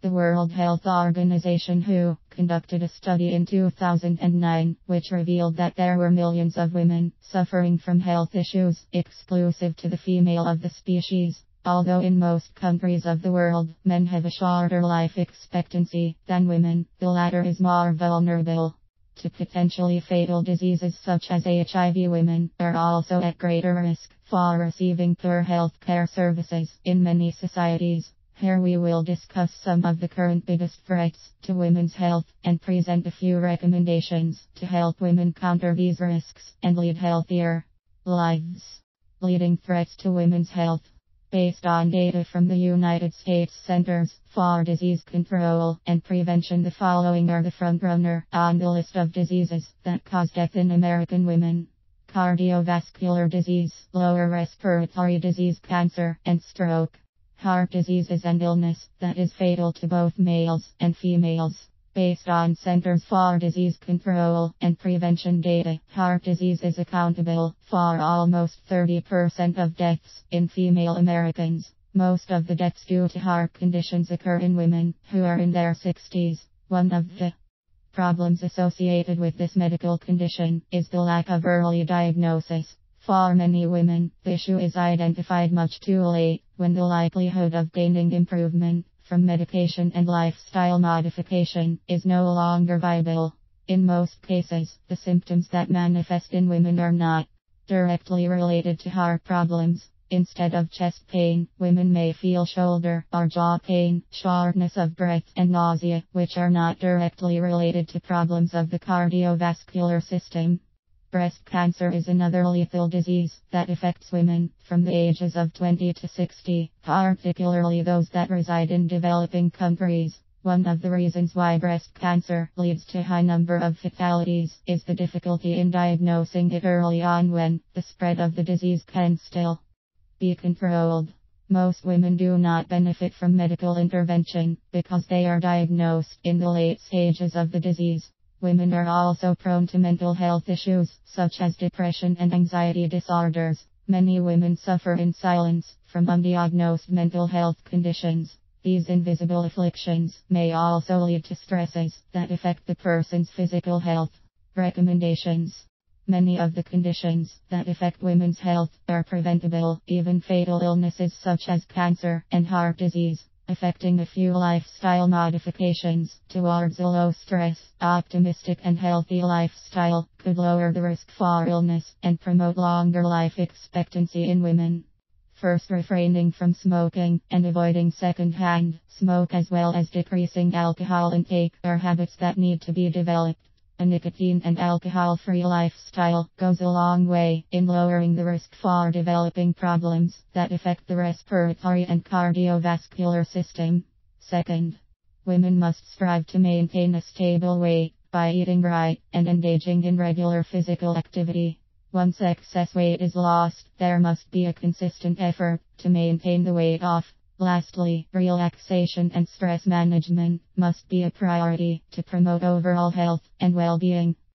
The World Health Organization WHO conducted a study in 2009 which revealed that there were millions of women suffering from health issues exclusive to the female of the species. Although in most countries of the world, men have a shorter life expectancy than women, the latter is more vulnerable to potentially fatal diseases such as HIV. Women are also at greater risk for receiving poor health care services in many societies. Here we will discuss some of the current biggest threats to women's health and present a few recommendations to help women counter these risks and lead healthier lives. Leading threats to women's health. Based on data from the United States Centers for Disease Control and Prevention, the following are the frontrunner on the list of diseases that cause death in American women: cardiovascular disease, lower respiratory disease, cancer, and stroke. Heart disease is an illness that is fatal to both males and females. Based on Centers for Disease Control and Prevention data, heart disease is accountable for almost 30% of deaths in female Americans. Most of the deaths due to heart conditions occur in women who are in their 60s. One of the problems associated with this medical condition is the lack of early diagnosis. For many women, the issue is identified much too late, when the likelihood of gaining improvement from medication and lifestyle modification is no longer viable. In most cases, the symptoms that manifest in women are not directly related to heart problems. Instead of chest pain, women may feel shoulder or jaw pain, shortness of breath, and nausea, which are not directly related to problems of the cardiovascular system. Breast cancer is another lethal disease that affects women from the ages of 20 to 60, particularly those that reside in developing countries. One of the reasons why breast cancer leads to a high number of fatalities is the difficulty in diagnosing it early on, when the spread of the disease can still be controlled. Most women do not benefit from medical intervention because they are diagnosed in the late stages of the disease. Women are also prone to mental health issues, such as depression and anxiety disorders. Many women suffer in silence from undiagnosed mental health conditions. These invisible afflictions may also lead to stresses that affect the person's physical health. Recommendations. Many of the conditions that affect women's health are preventable, even fatal illnesses such as cancer and heart disease. Affecting a few lifestyle modifications towards a low stress, optimistic and healthy lifestyle could lower the risk for illness and promote longer life expectancy in women. First, refraining from smoking and avoiding secondhand smoke, as well as decreasing alcohol intake, are habits that need to be developed. A nicotine and alcohol-free lifestyle goes a long way in lowering the risk for developing problems that affect the respiratory and cardiovascular system. Second, women must strive to maintain a stable weight by eating right and engaging in regular physical activity. Once excess weight is lost, there must be a consistent effort to maintain the weight off. Lastly, relaxation and stress management must be a priority to promote overall health and well-being.